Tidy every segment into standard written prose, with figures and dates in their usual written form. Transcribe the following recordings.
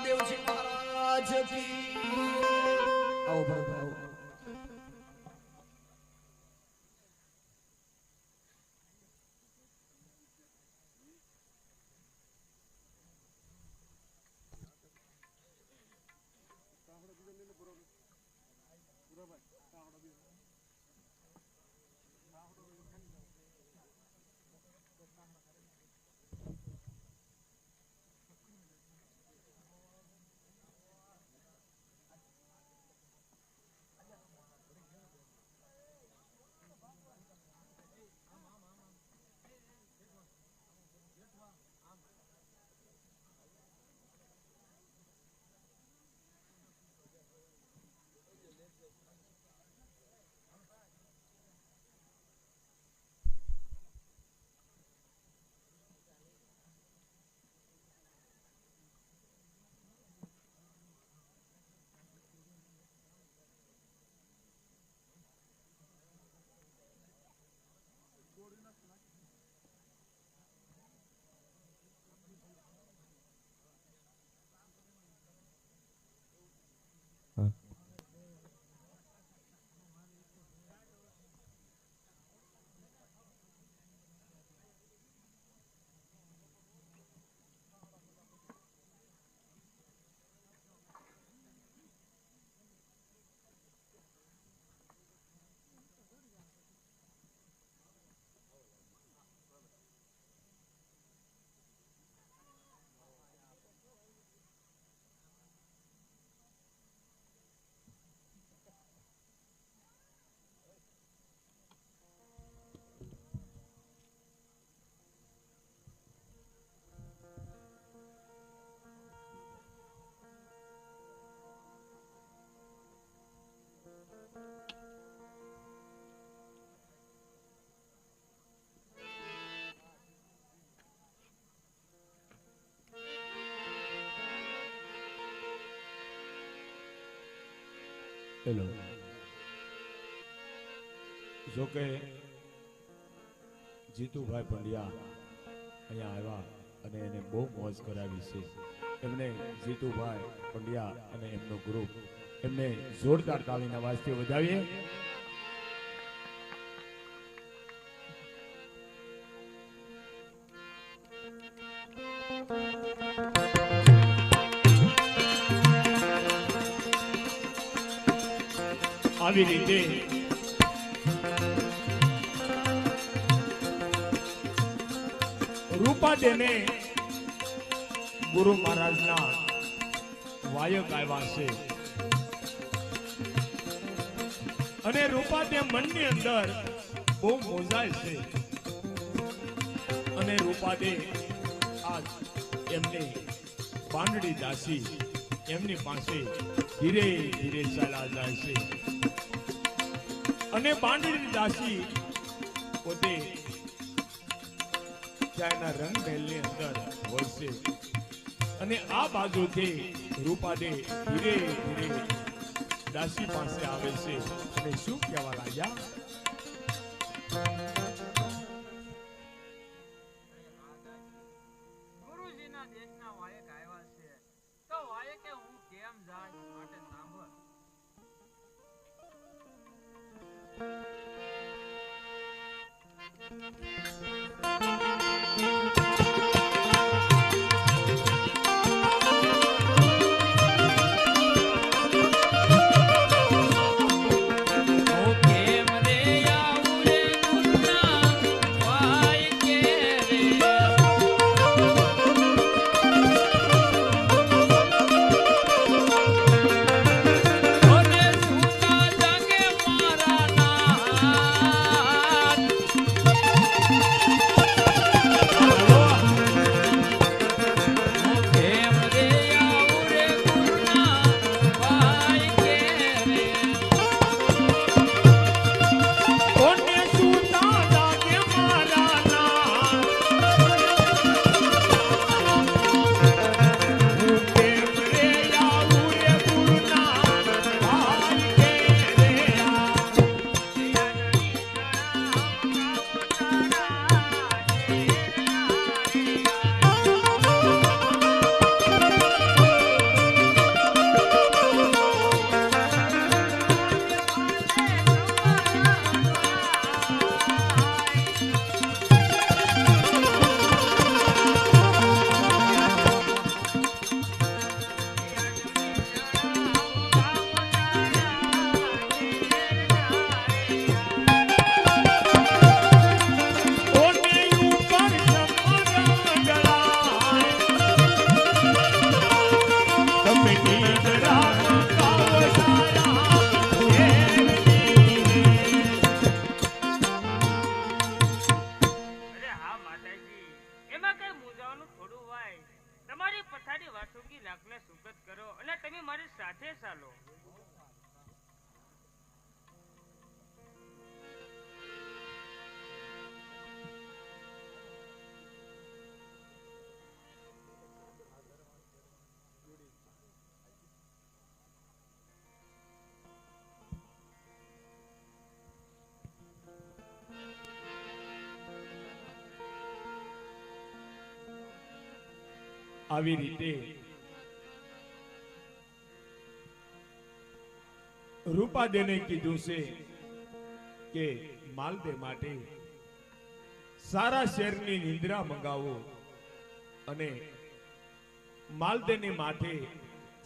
દેવજી મહારાજ કી આવો ભાઈ આવો હેલો જો કે જીતુભાઈ પંડ્યા અહીંયા આવ્યા અને એને બહુ મોજ કરાવી છે એમને જીતુભાઈ પંડ્યા અને એમનો ગ્રુપ એમને જોરદાર તાળીના વાજથી વધાવીએ. આવી રીતે રૂપાદેને ગુરુ મહારાજના વાયક આવ્યા છે અને રૂપાદે મનની અંદર બહુ મોજાય છે અને રૂપાદે આજ એમને પાંડડી દાસી એમની પાસે ધીરે ધીરે ચાલ્યા જાય છે અને પાંડડી દાસી પોતે ત્યાંના રંગમહેલની અંદર હોય છે અને આ બાજુથી રૂપાદે ધીરે ધીરે દાસી પાસે આવે છે અને શું કહેવા લાગ્યા? ગુરુજીના દેશના વાયક આવ્યા છે તો વાયકે હું કેમ જાય માટે સાંભળ. અરે હા માતાજી, એમાં કઈ મૂંઝાવાનું થોડું હોય. તમારી પથારી વાસુકી લાખને સુગત કરો અને તમે મારી સાથે ચાલો. આવી રીતે રૂપાદેને કીધું છે કે માલદે માટે સારા શેરની નિંદ્રા મંગાવો અને માલદેને માથે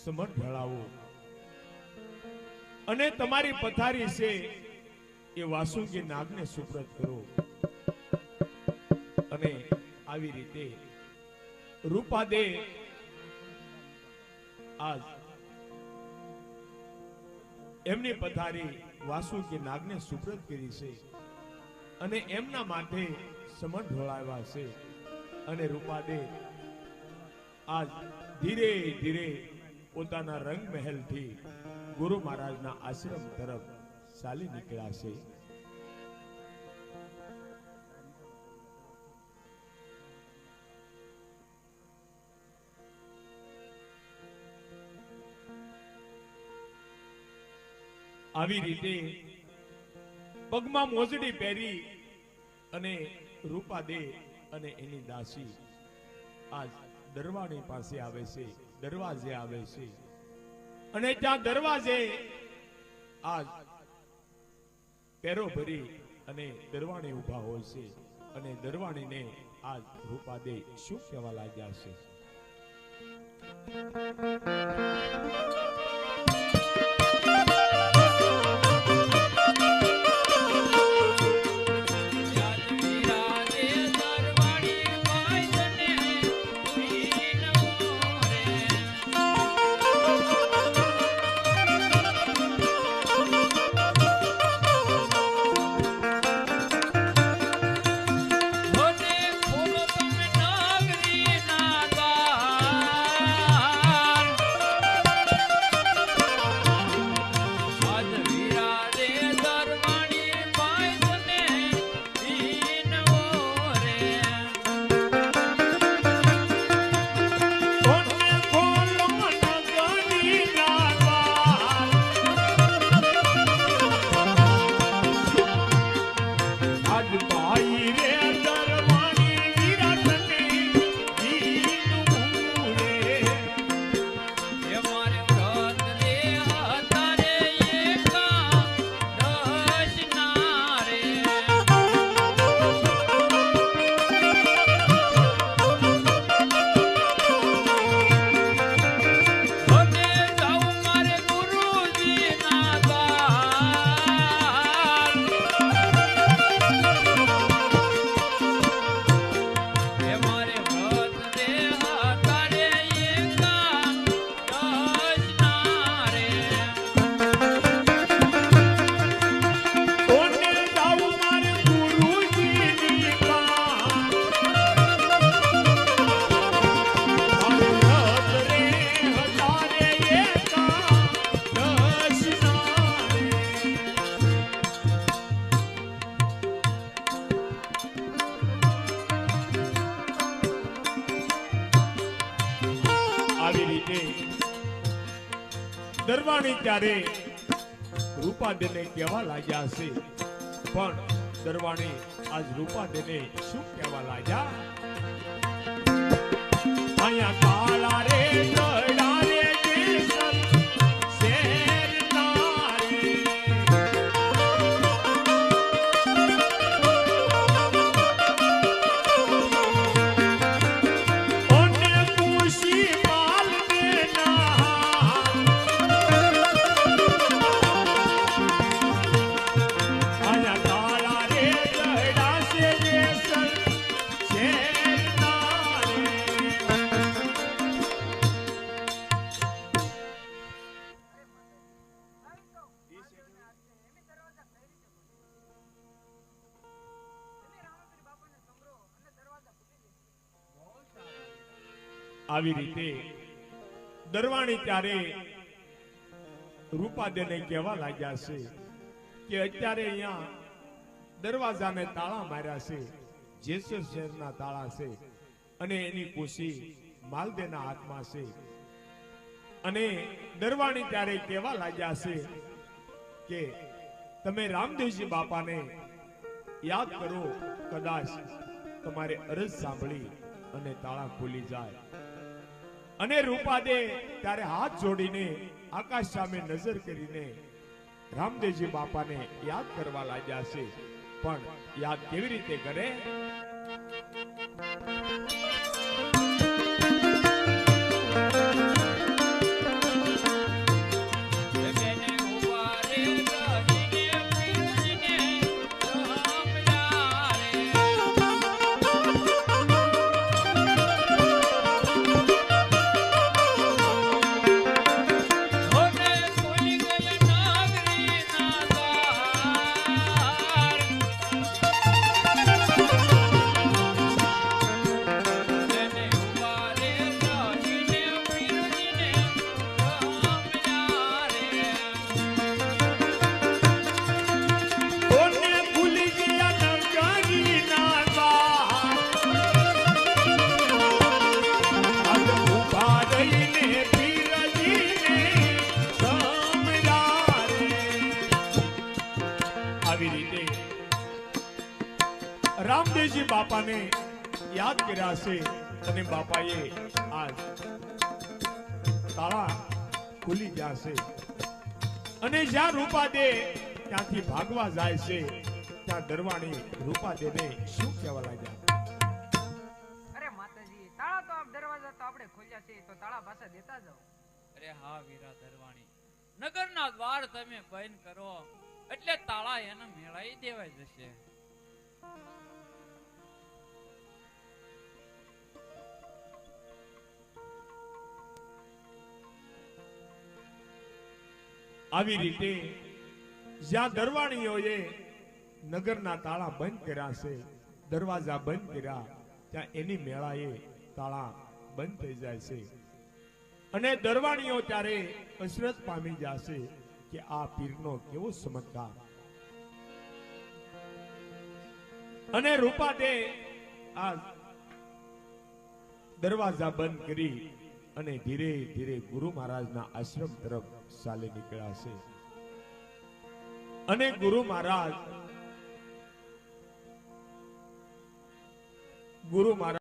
સમર ઢળાવો અને તમારી પથારી છે એ વાસુકી નાગને સુપ્રત કરો. અને આવી રીતે રૂપાદે આજ એમની પથારી વાસુકી નાગને સુપ્રત કરી છે અને એમના માથે સમર ઢોળાવ્યા છે. અને રૂપાદે આજ ધીરે ધીરે પોતાના રંગ મહેલથી ગુરુ મહારાજના આશ્રમ તરફ ચાલી નીકળ્યા છે. આવી રીતે પગમાં મોજડી પહેરી અને રૂપાદે અને એની દાસી આજ દરવાણી પાસે આવે છે, દરવાજે આવે છે. અને ત્યાં દરવાજે આજ પેરો ભરી અને દરવાણી ઊભા હોય છે. અને દરવાણીને આજ રૂપાદે શું કહેવા લાગ્યા છે? દરવાણી ત્યારે રૂપાદેને કહેવા લાગ્યા છે, પણ દરવાણી આજ રૂપાદેને શું કહેવા લાગ્યા? અહીંયા કાળા રે ગળા રે કેસર શેર તારે ઓને ખુશી માલ દેના અહીંયા કાળા રે ગળા સે કેસર શેર તારે આવી રીતે દરવાણી ત્યારે રૂપાદેને કહેવા લાગ્યા છે કે અત્યારે અહીંયા દરવાજાને તાળા માર્યા છે, જેસર શહેરના તાળા છે અને એની કુશી માલદેના હાથમાં છે. અને દરવાણી ત્યારે કહેવા લાગ્યા છે કે તમે રામદેવજી બાપાને યાદ કરો, કદાચ તમારે અરજ સાંભળી અને તાળા ખુલી જાય. અને રૂપાદે ત્યારે હાથ જોડીને આકાશ સામે નજર કરીને રામદેવજી બાપાને યાદ કરવા લાગ્યા છે. પણ યાદ કેવી રીતે કરે? રામદેવજી બાપાને યાદ કર્યા છે અને બાપાએ આજ તાળા ખુલી ગયા છે. અને જ્યાં રૂપાદે ત્યાંથી ભાગવા જાય છે ત્યાં દરવાણી રૂપાદેને શું કહેવા લાગ્યા? અરે માતાજી, તાળા તો આપ દરવાજા તો આપણે ખોલ્યા છે, તો તાળા પાછા દેતા જાઓ. અરે હા વીરા દરવાણી, નગરના દ્વાર તમે બંધ કરો એટલે તાળા એને મેળાઈ દેવાય જશે. આવી રીતે જ્યાં દરવાણીઓએ નગરના તાળા બંધ કર્યા છે, દરવાજા બંધ કર્યા, ત્યાં એની મેળાએ તાળા બંધ થઈ જાય છે. અને દરવાણીઓ ત્યારે અસરત પામી જશે કે આ પીરનો કેવો ચમત્કાર. અને રૂપાદે આ દરવાજા બંધ કરી અને ધીરે ધીરે ગુરુ મહારાજના આશ્રમ તરફ ચાલી નીકળ્યા છે. અને ગુરુ મહારાજ